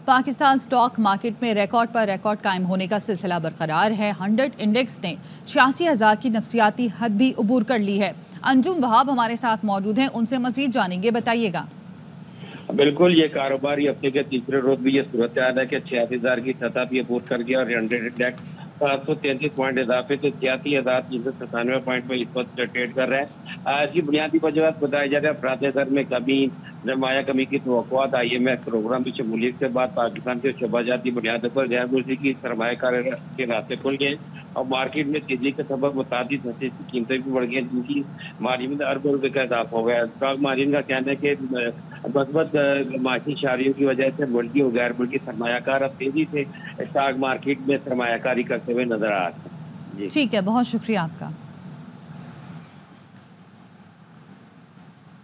Pakistan stock market में record पर record कायम होने का सिलसिला बरकरार है। 100 इंडेक्स ने 86,000 की नफसियाती हद भी उबूर कर ली है। अंजुम वहाब हमारे साथ मौजूद हैं, उनसे मजीद जानेंगे, बताइएगा। बिल्कुल, ये कारोबारी हफ्ते के तीसरे रोज भी ये सूरत है कि 86,000 की सतह भी अबूर कर गया और 100 इंडेक्स 733 पॉइंट इजाफे से 86,397 पॉइंट पर इस वक्त ट्रेड कर रहा है। इसकी बुनियादी वजह बताया जा रहा है अफराद दर में कमी, सरमाया कमी की तवक्कुआत। IMF प्रोग्राम की शमूलियत के बाद पाकिस्तान के शोबाजाती बुनियादों पर गैर मुल्की की सरमायाकार के रास्ते खुल गए और मार्केट में तेजी के सबब मुताबिक की कीमतें भी बढ़ गई, जिनकी मार्जिन में अरबों रुपए का इजाफा हो गया। स्टॉक मार्जिन का कहना है कि बदबत माशी शारियों की वजह से मुल्की और गैर मुल्की सरमायाकार अब तेजी से स्टॉक मार्केट में सरमायाकारी करते हुए नजर आ रहे हैं। ठीक है, बहुत शुक्रिया आपका।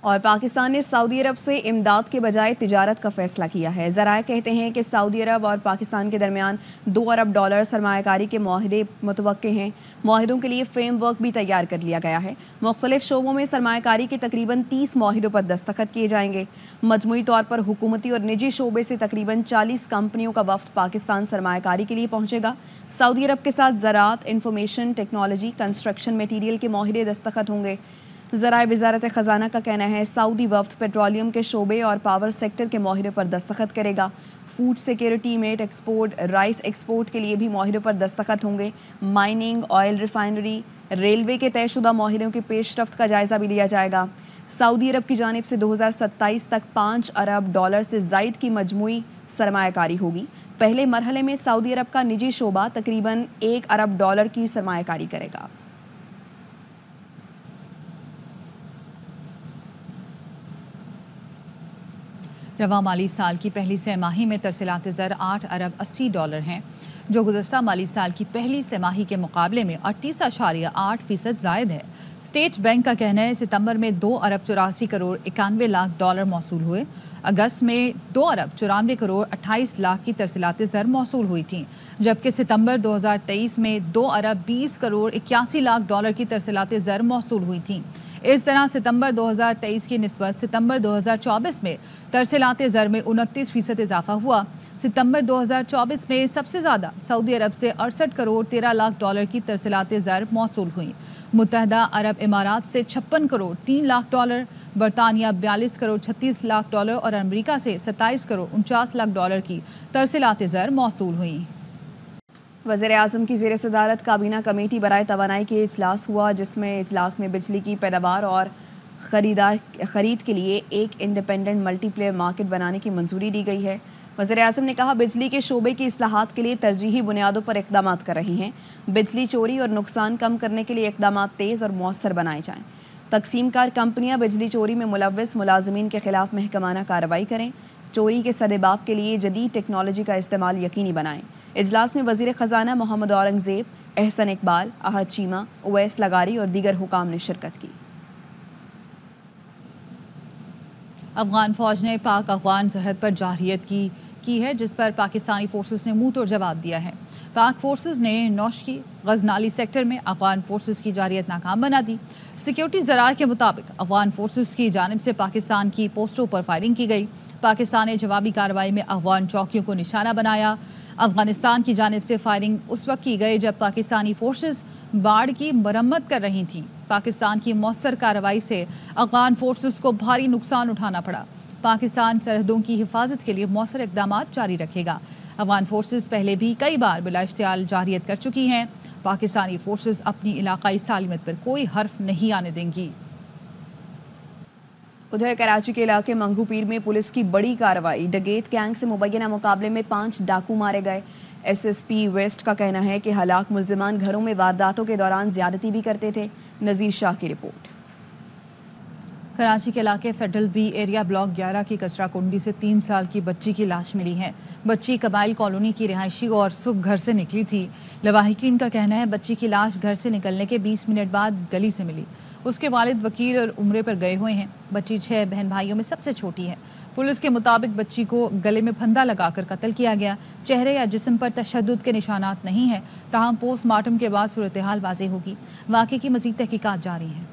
और पाकिस्तान ने सऊदी अरब से इमदाद के बजाय तिजारत का फैसला किया है। ज़राए कहते हैं कि सऊदी अरब और पाकिस्तान के दरमियान $2 अरब सरमायाकारी के मुआहदे मुतवक्के हैं। मुआहदों के लिए फ्रेम वर्क भी तैयार कर लिया गया है। मुख्तलिफ शोबों में सरमायाकारी के तकरीबन 30 मुआहदों पर दस्तखत किए जाएंगे। मजमूई तौर पर हुकूमती और निजी शोबे से तकरीबन 40 कंपनियों का वफ्द पाकिस्तान सरमायाकारी के लिए पहुंचेगा। सऊदी अरब के साथ ज़राअत, इंफॉर्मेशन टेक्नोलॉजी, कंस्ट्रक्शन मटीरियल के मुआहदे दस्तखत होंगे। ज़राए वज़ारत ख़ज़ाना का कहना है सऊदी वफ्द पेट्रोलियम के शोबे और पावर सेक्टर के मुआहदे पर दस्तखत करेगा। Food security, meet export, rice export के लिए भी मुआहदे पर दस्तखत होंगे। माइनिंग, ऑयल रिफाइनरी, रेलवे के तयशुदा मुआहदों की पेशरफ्त का जायज़ा भी लिया जाएगा। सऊदी अरब की जानिब से 2027 तक $5 अरब से ज़ायद की मजमूई सरमायाकारी होगी। पहले मरहले में सऊदी अरब का निजी शोबा तकरीबन $1 अरब की सरमायाकारी करेगा। रवा माली साल की पहली सहमाही में तरसीलात ज़र $8 अरब 80 हैं, जो गुज़श्ता माली साल की पहली सहमाही के मुकाबले में 38.8% ज़ायद है। स्टेट बैंक का कहना है सितंबर में $2 अरब 84 करोड़ 91 लाख मौसूल हुए। अगस्त में $2 अरब 94 करोड़ 28 लाख की तरसीलात ज़र मौसूल हुई थी, जबकि सितंबर 2023 में $2 अरब 20 करोड़ 81 लाख की तरसीलात ज़र मौसूल हुई थी। इस तरह सितंबर 2023 की निस्बत सितंबर 2024 में तरसीलात ज़र में 29% इजाफा हुआ। सितंबर 2024 में सबसे ज़्यादा सऊदी अरब से 68 करोड़ 13 लाख की तरसीलात ज़र मौसूल हुई। मुत्तहदा अरब इमारात से 56 करोड़ 3 लाख, बरतानिया 42 करोड़ 36 लाख और अमेरिका से 27 करोड़ 49 लाख की तरसीलात ज़र मौसूल हुई। वज़ीर-ए-आज़म की ज़ेर सदारत काबीना कमेटी बराए तवानाई के इजलास हुआ, जिसमें इजलास में बिजली की पैदावार और खरीद के लिए एक इंडिपेंडेंट मल्टीप्लेयर मार्केट बनाने की मंजूरी दी गई है। वज़ीर-ए-आज़म ने कहा बिजली के शोबे की इस्लाहात के लिए तरजीही बुनियादों पर इक़दामात कर रही हैं। बिजली चोरी और नुकसान कम करने के लिए इक़दामात तेज़ और मौसर बनाए जाएँ। तकसीम कार कंपनियाँ बिजली चोरी में मुलव्वस मुलाज़मीन के खिलाफ महकमाना कार्रवाई करें। चोरी के सदेबाब के लिए जदीद टेक्नोलॉजी का इस्तेमाल यकीनी बनाएं। इजलास में वज़ीर ख़ज़ाना मोहम्मद औरंगज़ेब, एहसन इकबाल, अहद चीमा, उवैस लगारी और दीगर हुकाम ने शिरकत की। अफगान फ़ौज ने पाक अफगान सरहद पर जारहियत की है, जिस पर पाकिस्तानी फोर्सेस ने मुंह तोड़ जवाब दिया है। पाक फोर्सेस ने नौशकी गजनाली सेक्टर में अफगान फोर्सेस की जारहियत नाकाम बना दी। सिक्योरिटी ज़राए के मुताबिक अफगान फोर्सेस की जानिब से पाकिस्तान की पोस्टों पर फायरिंग की गई। पाकिस्तान ने जवाबी कार्रवाई में अफगान चौकियों को निशाना बनाया। अफगानिस्तान की जानिब से फायरिंग उस वक्त की गई जब पाकिस्तानी फोर्सेस बाढ़ की मरम्मत कर रही थीं। पाकिस्तान की मौसर कार्रवाई से अफगान फोर्सेस को भारी नुकसान उठाना पड़ा। पाकिस्तान सरहदों की हिफाजत के लिए मौसर इक़दामात जारी रखेगा। अफगान फोर्सेस पहले भी कई बार बिला इश्तियाल जारहियत कर चुकी हैं। पाकिस्तानी फोर्सेस अपनी इलाकाई सालिमत पर कोई हर्फ नहीं आने देंगी। उधर कराची के इलाके मंगू पीर में पुलिस की बड़ी कार्रवाई। डगेत गैंग से मुबैना मुकाबले में 5 डाकू मारे गए। SSP वेस्ट का कहना है कि हलाक मुल्जिमान घरों में वारदातों के दौरान ज्यादती भी करते थे। नज़ीर शाह की रिपोर्ट। कराची के इलाके फेडरल बी एरिया ब्लॉक 11 की कचरा कुंडी से 3 साल की बच्ची की लाश मिली है। बच्ची कबाइल कॉलोनी की रिहायशी और सुबह घर से निकली थी। लवाहिकीन का कहना है बच्ची की लाश घर से निकलने के 20 मिनट बाद गली से मिली। उसके वालिद वकील और उम्रे पर गए हुए हैं। बच्ची 6 बहन भाइयों में सबसे छोटी है। पुलिस के मुताबिक बच्ची को गले में फंदा लगाकर कत्ल किया गया। चेहरे या जिस्म पर तशद्दुद के निशानात नहीं हैं। ताहम पोस्टमार्टम के बाद सूरत हाल वाज़ेह होगी। वाक़े की मज़ीद तहकीकात जारी हैं।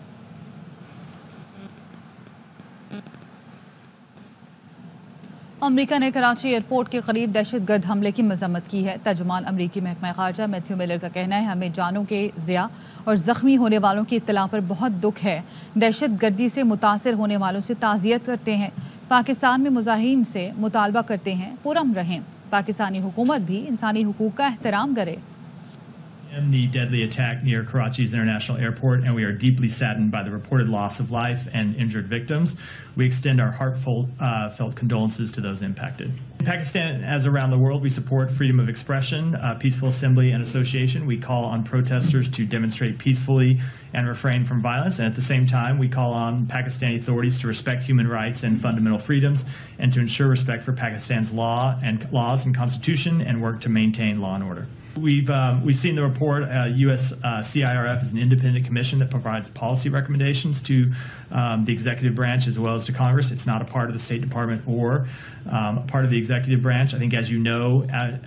امریکہ نے کراچی ایئرپورٹ کے قریب دہشت گرد حملے کی مذمت کی ہے۔ ترجمان امریکی محکمہ خارجہ میتھیو ملر کا کہنا ہے ہمیں جانوں کے ضیاع اور زخمی ہونے والوں کی اطلاع پر بہت دکھ ہے۔ دہشت گردی سے متاثر ہونے والوں سے تعزیت کرتے ہیں۔ پاکستان میں مظاہرین سے مطالبہ کرتے ہیں پرامن رہیں۔ پاکستانی حکومت بھی انسانی حقوق کا احترام کرے۔ The deadly attack near Karachi's international airport, and we are deeply saddened by the reported loss of life and injured victims. We extend our heartfelt condolences to those impacted. In Pakistan, as around the world, we support freedom of expression, peaceful assembly and association. We call on protesters to demonstrate peacefully and refrain from violence. And at the same time, we call on Pakistani authorities to respect human rights and fundamental freedoms and to ensure respect for Pakistan's laws and constitution and work to maintain law and order. We've seen the report. U.S. CIRF is an independent commission that provides policy recommendations to the executive branch as well as to Congress. It's not a part of the State Department or a part of the executive branch. I think, as you know,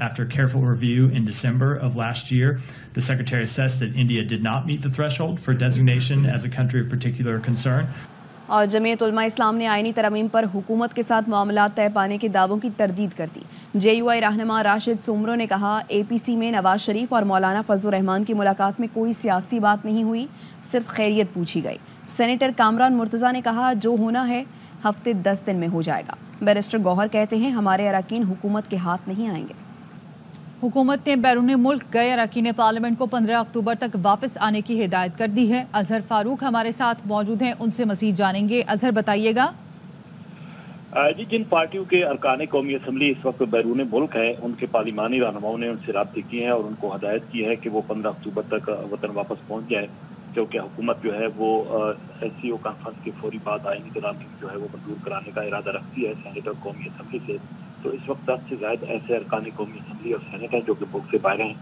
after careful review in December of last year, the Secretary assessed that India did not meet the threshold for designation as a country of particular concern. اور جمعیت علماء اسلام نے آئینی ترمیم پر حکومت کے ساتھ معاملات طے پانے کے دعووں کی تردید کر دی۔ JUI رہنما راشد سومرو نے کہا APC میں نواز شریف اور مولانا فضل الرحمان کی ملاقات میں کوئی سیاسی بات نہیں ہوئی، صرف خیریت پوچھی گئی۔ سینیٹر کامران مرتضیٰ نے کہا جو ہونا ہے ہفتے 10 دن میں ہو جائے گا۔ بیرسٹر گوہر کہتے ہیں ہمارے اراکین حکومت کے ہاتھ نہیں آئیں گے۔ حکومت نے بیرون ملک گئے اراکین پارلیمنٹ کو 15 اکتوبر تک واپس آنے کی ہدایت کر دی ہے۔ اظہر فاروق ہمارے ساتھ موجود ہیں، ان سے مزید جانیں گے۔ اظہر بتائیے گا۔ جی، جن پارٹیوں کے ارکان قومی اسمبلی اس وقت بیرون ملک ہیں، ان کے پارلیمانی رہنماؤں نے ان سے رابطے کیے ہیں اور ان کو ہدایت کی ہے کہ وہ 15 اکتوبر تک وطن واپس پہنچ جائے، کیونکہ حکومت جو ہے وہ SCO کانفرنس کے فوری بعد آئینی ترامیم جو ہے وہ منظور کرانے کا ارادہ رکھتی ہے سینیٹ اور قومی اسمبلی سے۔ تو اس وقت 10 سے زائد ایسے ارکان قومی اسمبلی اور سینیٹ ہیں جو کہ ملک سے باہر ہیں،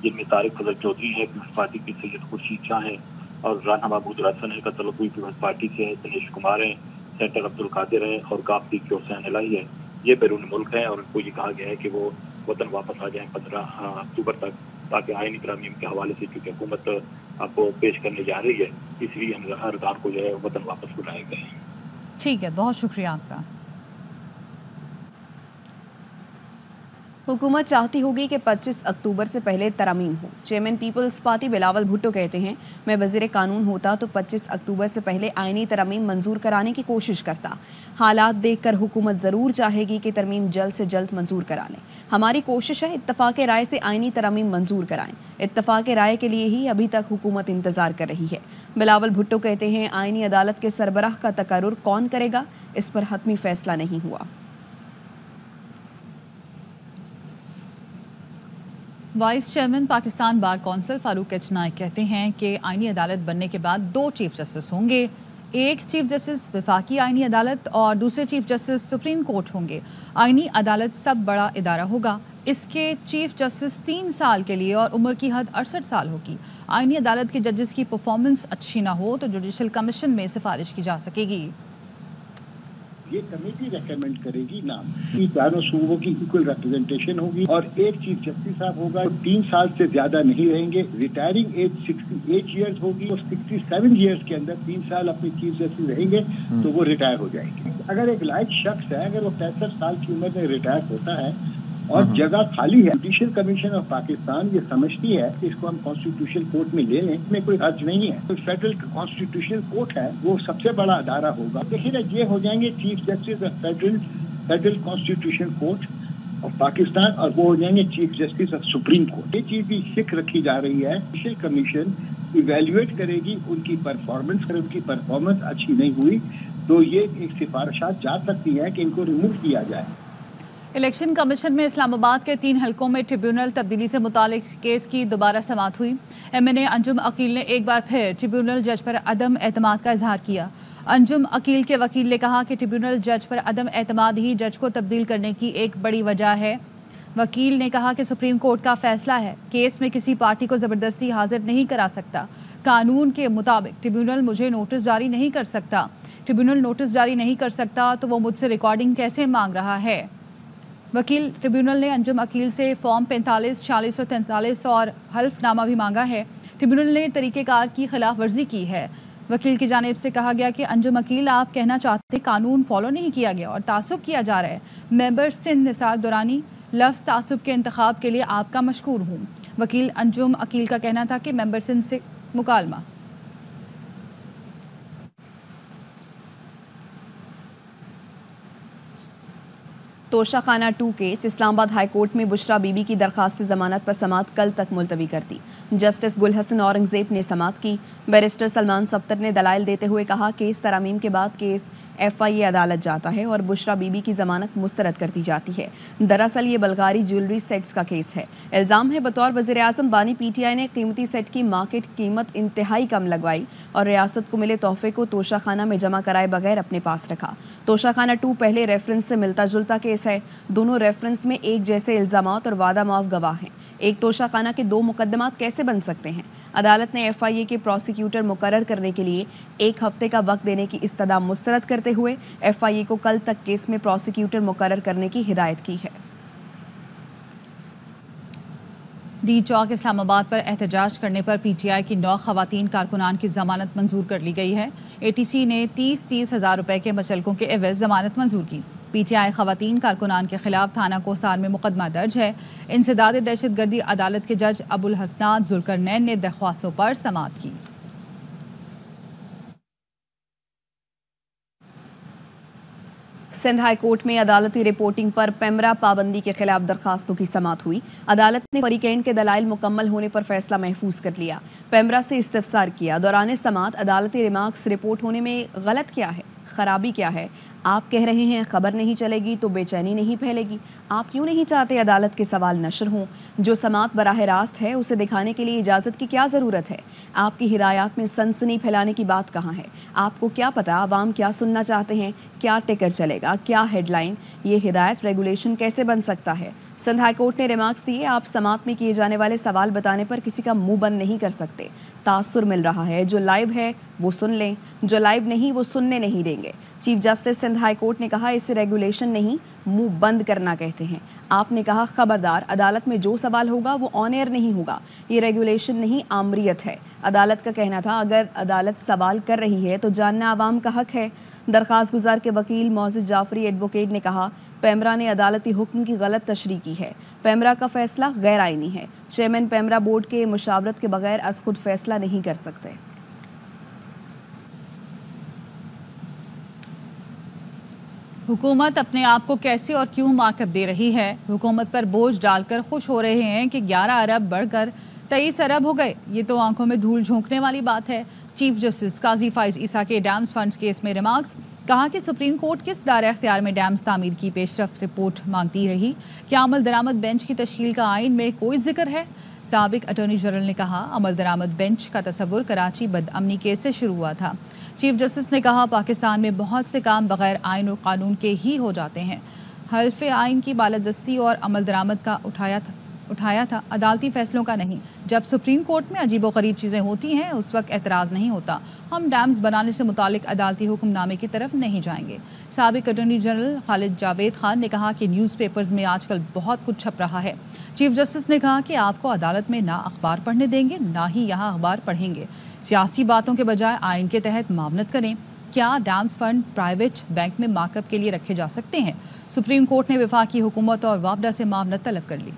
جن میں طارق فضل چودھری ہیں پیپلز پارٹی کے، سید خورشید شاہ ہیں اور رانا محمود رسن ہیں کا تعلق بھی پیپلز پارٹی سے ہے، دنیش کمار ہیں، سینیٹر عبد القادر ہیں اور کافی کے حسین الہی ہیں۔ یہ بیرون ملک ہیں اور ان کو یہ کہا گیا ہے کہ وہ وطن واپس آ جائیں 15 اکتوبر تک، تاکہ آئینی ترامیم کے حوالے سے چونکہ حکومت اب پیش کرنے جا رہی ہے، اس لیے ہم ارکان کو جو ہے وطن واپس بلائے گئے ہیں۔ ٹھیک ہے، بہت شکریہ آپ کا۔ حکومت چاہتی ہوگی کہ 25 اکتوبر سے پہلے ترامیم ہو۔ Chairman peoples party Bilawal Bhutto کہتے ہیں میں وزیر قانون ہوتا تو 25 اکتوبر سے پہلے آئینی ترامیم منظور کرانے کی کوشش کرتا۔ حالات دیکھ کر حکومت ضرور چاہے گی کہ ترمیم جلد سے جلد منظور کرا لیں۔ ہماری کوشش ہے اتفاق رائے سے آئینی ترامیم منظور کرائیں۔ اتفاق رائے کے لیے ہی ابھی تک حکومت انتظار کر رہی ہے۔ بلاول بھٹو کہتے ہیں آئینی عدالت کے سربراہ کا تقرر کون کرے گا، اس پر حتمی فیصلہ نہیں ہوا۔ Vice chairman Pakistan bar council Farooq H Naek کہتے ہیں کہ آئینی عدالت بننے کے بعد 2 چیف جسٹس ہوں گے، ایک چیف جسٹس وفاقی آئینی عدالت اور دوسرے چیف جسٹس سپریم کورٹ ہوں گے۔ آئینی عدالت سب بڑا ادارہ ہوگا، اس کے چیف جسٹس 3 سال کے لیے اور عمر کی حد 68 سال ہوگی۔ آئینی عدالت کے ججز کی پرفارمنس اچھی نہ ہو تو جوڈیشل کمیشن میں سفارش کی جا سکے گی۔ یہ کمیٹی ریکمینڈ کرے گی نام کی، چاروں صوبوں کی ایکول ریپرزنٹیشن ہوگی اور ایک چیف جسٹس صاحب ہوگا، 3 سال سے زیادہ نہیں رہیں گے۔ ریٹائرنگ ایج 68 ایئرز ہوگی اور 67 ایئرز کے اندر 3 سال اپنے چیف جسٹس رہیں گے تو وہ ریٹائر ہو جائیں گے۔ اگر ایک لائق شخص ہے، اگر وہ 65 سال کی عمر میں ریٹائر ہوتا ہے اور جگہ خالی ہے، جوڈیشل کمیشن آف پاکستان یہ سمجھتی ہے کہ اس کو ہم کانسٹیٹیوشنل کورٹ میں لے لیں، اس میں کوئی حرج نہیں ہے۔ تو فیڈرل کانسٹیٹیوشنل کورٹ ہے وہ سب سے بڑا ادارہ ہوگا۔ دیکھیے نا، یہ ہو جائیں گے chief justice of federal constitutional court of Pakistan اور وہ ہو جائیں گے chief justice of supreme court. یہ چیز بھی فکر رکھی جا رہی ہے، جوڈیشل کمیشن ایویلویٹ کرے گی ان کی پرفارمنس، اگر ان کی پرفارمنس اچھی نہیں ہوئی تو یہ ایک سفارشات جا سکتی ہے کہ ان کو ریموو کیا جائے۔ الیکشن کمیشن میں اسلام آباد کے 3 حلقوں میں ٹریبیونل تبدیلی سے متعلق کیس کی دوبارہ سماعت ہوئی۔ MNA انجم عقیل نے ایک بار پھر ٹریبیونل جج پر عدم اعتماد کا اظہار کیا۔ انجم عقیل کے وکیل نے کہا کہ ٹریبیونل جج پر عدم اعتماد ہی جج کو تبدیل کرنے کی ایک بڑی وجہ ہے۔ وکیل نے کہا کہ سپریم کورٹ کا فیصلہ ہے، کیس میں کسی پارٹی کو زبردستی حاضر نہیں کرا سکتا۔ قانون کے مطابق ٹریبیونل مجھے نوٹس جاری نہیں کر سکتا۔ ٹریبیونل نوٹس جاری نہیں کر سکتا تو وہ مجھ سے ریکارڈنگ کیسے مانگ رہا ہے؟ وکیل ٹریبیونل نے انجم عقیل سے فارم 45, 46 اور 43 اور حلف نامہ بھی مانگا ہے۔ ٹریبیونل نے طریقہ کار کی خلاف ورزی کی ہے۔ वकील की जानिब से कहा गया कि अंजुम अकील, आप कहना चाहते कानून फॉलो नहीं किया गया और तासुब किया जा रहा है। मेंबर सिंध निसार दुरानी, लफ्ज़ तासुब के इंतखाब के लिए आपका मशकूर हूँ। वकील अंजुम अकील का कहना था कि मेंबर सिंध से मुकालमा। Toshakhana 2 case Islamabad high court में बुशरा बीबी की दरखास्त ज़मानत पर समाअत कल तक मुलतवी कर दी। जस्टिस गुलहसन औरंगजेब ने समाअत की। बैरिस्टर सलमान सफ्तर ने दलाइल देते हुए कहा केस तरामीम के बाद केस FIA अदालत जाता है और बुशरा बीबी की ज़मानत मुस्तरद कर दी जाती है। दरअसल ये बल्गारी ज्वेलरी सेट्स का केस है। इल्ज़ाम है बतौर वज़ीर आज़म बानी PTI ने कीमती सेट की मार्केट कीमत इंतहाई कम लगवाई और रियासत को मिले तोहफे को तोशाखाना में जमा कराए बगैर अपने पास रखा। तोशाखाना 2 पहले रेफरेंस से मिलता जुलता केस है। दोनों रेफरेंस में एक जैसे इल्ज़ामात और वादा माफ गवाह हैं। एक तोशाखाना के 2 मुकदमात कैसे बन सकते हैं? अदालत ने FIA के प्रोसिक्यूटर मुकर्रर करने के लिए 1 हफ्ते का वक्त देने की इस्तदा मुस्तरद करते हुए FIA को कल तक केस में प्रोसिक्यूटर मुकर्रर करने की हिदायत की है। डी चौक इस्लामाबाद पर एहतजाज करने पर PTI की 9 खवातीन कारकुनान की जमानत मंजूर कर ली गई है। ATC ने 30-30 हज़ार रुपए के मचलकों के एवज जमानत मंजूर की। PTI खवातीन कारकुनान के खिलाफ थाना कोसार में मुकदमा दर्ज है। इंसदाद दहशतगर्दी अदालत के जज अबुल हसनात जुल्करनैन ने दरख्वास्तों पर समाअत की। सिंध हाई कोर्ट में अदालती रिपोर्टिंग पर पेमरा पाबंदी के खिलाफ दरखास्तों की समाअत हुई। अदालत ने फरीकैन के दलाइल मुकम्मल होने पर फैसला महफूज कर लिया। पेमरा से इस्तिफसार किया। दौरान समाअत अदालती रिमार्क्स रिपोर्ट होने में गलत क्या है, खराबी क्या है? आप कह रहे हैं खबर नहीं चलेगी तो बेचैनी नहीं फैलेगी। आप क्यों नहीं चाहते अदालत के सवाल नशर हों? जो समाअत बराह रास्त है उसे दिखाने के लिए इजाज़त की क्या ज़रूरत है? आपकी हिदायत में सनसनी फैलाने की बात कहाँ है? आपको क्या पता आवाम क्या सुनना चाहते हैं? क्या टिकर चलेगा, क्या हेडलाइन? ये हिदायत रेगुलेशन कैसे बन सकता है? सिंध हाई कोर्ट ने रिमार्क्स दिए, आप समाअत में किए जाने वाले सवाल बताने पर किसी का मुंह बंद नहीं कर सकते। तासुर मिल रहा है, जो लाइव है वो सुन लें, जो लाइव नहीं वो सुनने नहीं देंगे। Chief justice Sindh high court ने कहा इसे रेगुलेशन नहीं मुंह बंद करना कहते हैं। आपने कहा खबरदार, अदालत में जो सवाल होगा वो ऑन एयर नहीं होगा। ये रेगुलेशन नहीं आमरीत है। अदालत का कहना था अगर अदालत सवाल कर रही है तो जानना आवाम का हक है। दरख्वास्त गुजार के वकील मोअज़्ज़ज़ जाफरी एडवोकेट ने कहा पेमरा ने अदालती हुक्म की गलत तशरीह की है। पेमरा का फैसला गैर आईनी है। चेयरमैन पेमरा बोर्ड के मुशावरत के बगैर अस खुद फैसला नहीं कर सकते। हुकूमत अपने आप को कैसे और क्यों मार्कअप दे रही है? हुकूमत पर बोझ डालकर खुश हो रहे हैं कि 11 अरब बढ़कर 23 अरब हो गए। ये तो आंखों में धूल झोंकने वाली बात है। चीफ जस्टिस काजी फाइज ईसा के डैम्स फंड्स केस में रिमार्क्स, कहा कि सुप्रीम कोर्ट किस दायरे अख्तियार में डैम्स तामीर की पेशरफ्त रिपोर्ट मांगती रही? क्या अमल दरामद बेंच की तश्कील का आइन में कोई जिक्र है? साबिक अटॉर्नी जनरल ने कहा अमल दरामद बेंच का तस्वुर कराची बदअमनी केस से शुरू हुआ था। चीफ जस्टिस ने कहा पाकिस्तान में बहुत से काम बगैर आइन और कानून के ही हो जाते हैं। हल्फे आइन की बालादस्ती और अमल दरामद का उठाया था, अदालती फैसलों का नहीं। जब सुप्रीम कोर्ट में अजीबोगरीब चीज़ें होती हैं उस वक्त एतराज़ नहीं होता। हम डैम्स बनाने से मुतालिक अदालती हुक्मनामे की तरफ नहीं जाएंगे। साबिक अटॉर्नी जनरल खालिद जावेद खान ने कहा कि न्यूज़पेपर्स में आजकल बहुत कुछ छप रहा है। चीफ जस्टिस ने कहा कि आपको अदालत में ना अखबार पढ़ने देंगे ना ही यहाँ अखबार पढ़ेंगे। सियासी बातों के बजाय आइन के तहत मामलत करें। क्या डैम्स फंड प्राइवेट बैंक में मार्कअप के लिए रखे जा सकते हैं? सुप्रीम कोर्ट ने वफाकी हुकूमत और वापडा से मामलत तलब कर ली।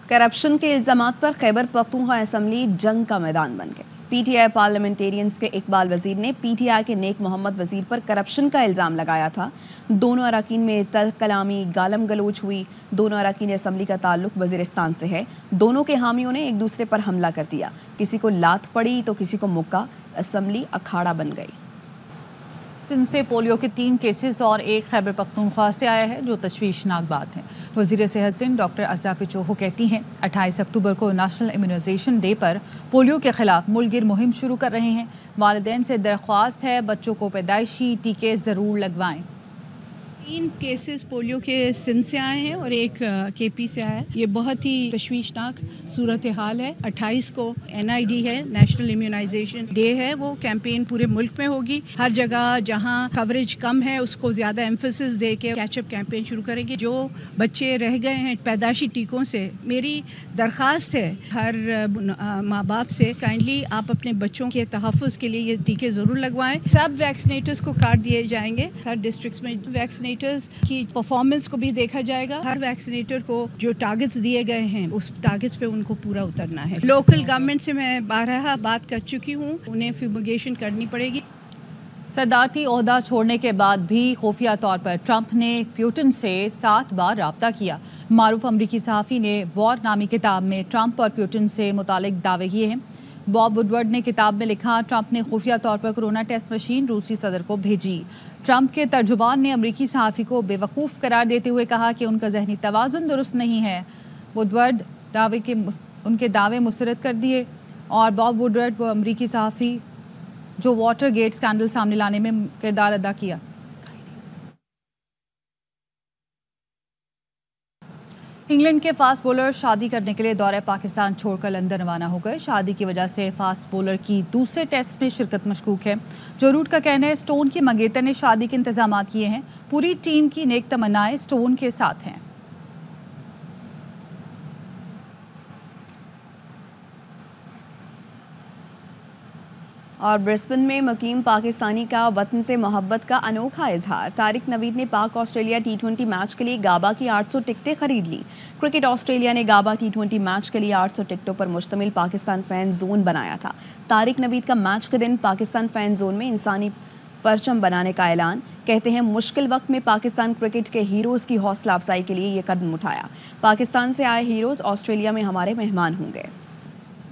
करप्शन के इल्ज़ामात पर खैबर पख्तूनख्वा असम्बली जंग का मैदान बन गए। PTI पार्लियामेंटेरियंस के इकबाल वजीर ने PTI के नेक मोहम्मद वजीर पर करप्शन का इल्ज़ाम लगाया था। दोनों अरकान में तल्ख कलामी गालम गलोच हुई। दोनों अरकान असम्बली का ताल्लुक वज़ीरिस्तान से है। दोनों के हामियों ने एक दूसरे पर हमला कर दिया। किसी को लात पड़ी तो किसी को मुक्का। असम्बली अखाड़ा बन गई। सिंध से पोलियो के 3 केसेस और 1 खैबर पख्तूनख्वा से आया है, जो तशवीशनाक बात है। वज़ीर सेहत सिंध डॉक्टर अज़ा चोहो कहती हैं 28 अक्टूबर को नेशनल इम्यूनाइजेशन डे पर पोलियो के खिलाफ मुल्कगिर मुहिम शुरू कर रहे हैं। वालिदैन से दरख्वास्त है बच्चों को पैदाइशी टीके ज़रूर लगवाएं। 3 केसेस पोलियो के सिंध से आए हैं और एक केपी से आया है। ये बहुत ही तशवीशनाक सूरत हाल है। 28 को NID है, नेशनल इम्यूनाइजेशन डे है, वो कैंपेन पूरे मुल्क में होगी। हर जगह जहां कवरेज कम है उसको ज़्यादा एम्फेसिस दे के कैचअप कैंपेन शुरू करेंगे। जो बच्चे रह गए हैं पैदाशी टीकों से, मेरी दरख्वास्त है हर माँ बाप से, काइंडली आप अपने बच्चों के तहफ़्फ़ुज़ के लिए ये टीके ज़रूर लगवाएं। सब वैक्सीनेटर्स को कार्ड दिए जाएंगे। हर डिस्ट्रिक्ट्स में वैक्सीनेटर्स की परफॉर्मेंस को भी देखा जाएगा। हर वैक्सीनेटर को जो टारगेट्स दिए गए हैं उस टारगेट्स पे उनको पूरा उतरना है। लोकल गवर्नमेंट से मैं 12 बात कर चुकी हूँ, उन्हें फ्यूमिगेशन करनी पड़ेगी। सदारती ओहदा छोड़ने के बाद भी खुफिया तौर पर ट्रंप ने प्यूटिन से 7 बार राब्ता किया। मारूफ अमरीकी सहाफ़ी ने वॉर नामी किताब में ट्रंप और प्यूटिन से मुतालिक दावे किए हैं। बॉब वुडवर्ड ने किताब में लिखा, ट्रंप ने खुफिया तौर पर कोरोना टेस्ट मशीन रूसी सदर को भेजी। ट्रंप के तर्जुमान ने अमरीकी सहाफ़ी को बेवकूफ़ करार देते हुए कहा कि उनका ज़हनी तवाज़ुन दुरुस्त नहीं है। वुडवर्ड उनके दावे मुस्तरद कर दिए और बॉब वुडवर्ड वो अमरीकी सहाफ़ी जो वाटर गेट स्कैंडल सामने लाने में किरदार अदा किया। इंग्लैंड के फास्ट बॉलर शादी करने के लिए दौरे पाकिस्तान छोड़कर लंदन रवाना हो गए। शादी की वजह से फास्ट बॉलर की दूसरे टेस्ट में शिरकत मशकूक है। जो रूट का कहना है स्टोन की मंगेतर ने शादी के इंतजाम किए हैं। पूरी टीम की नेक तमन्नाएं स्टोन के साथ हैं। और ब्रिस्बेन में मुकीम पाकिस्तानी का वतन से मोहब्बत का अनोखा इजहार। तारिक नवीद ने पाक ऑस्ट्रेलिया T20 मैच के लिए गाबा की 800 टिकटें खरीद ली। क्रिकेट ऑस्ट्रेलिया ने गाबा T20 मैच के लिए 800 टिकटों पर मुश्तमिल पाकिस्तान फैन जोन बनाया था। तारिक नवीद का मैच के दिन पाकिस्तान फैन जोन में इंसानी परचम बनाने का ऐलान। कहते हैं मुश्किल वक्त में पाकिस्तान क्रिकेट के हीरोज़ की हौसला अफजाई के लिए ये कदम उठाया। पाकिस्तान से आए हीरोज़ ऑस्ट्रेलिया में हमारे मेहमान होंगे।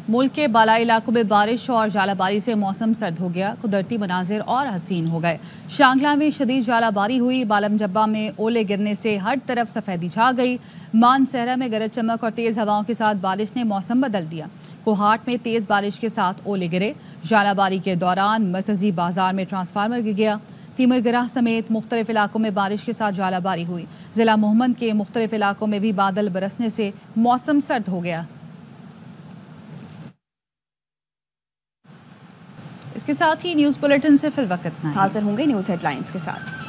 मुल्क के बालाई इलाकों में बारिश और जालाबारी से मौसम सर्द हो गया। कुदरती मनाजिर और हसीन हो गए। शांगला में शदीद जालाबारी हुई। बालम जब्बा में ओले गिरने से हर तरफ सफ़ेदी छा गई। मान सहरा में गरज चमक और तेज़ हवाओं के साथ बारिश ने मौसम बदल दिया। कोहाट में तेज़ बारिश के साथ ओले गिरे। जालाबारी के दौरान मरकजी बाजार में ट्रांसफार्मर गिर गया। तीमरगराह समेत मुख्तलिफ इलाकों में बारिश के साथ जालाबारी हुई। ज़िला मोहम्मद के मुख्तलिफ इलाकों में भी बादल बरसने से मौसम सर्द हो गया। इसके साथ ही न्यूज़ बुलेटिन से फिल वक्त इतना ही। हाजिर होंगे न्यूज़ हेडलाइंस के साथ।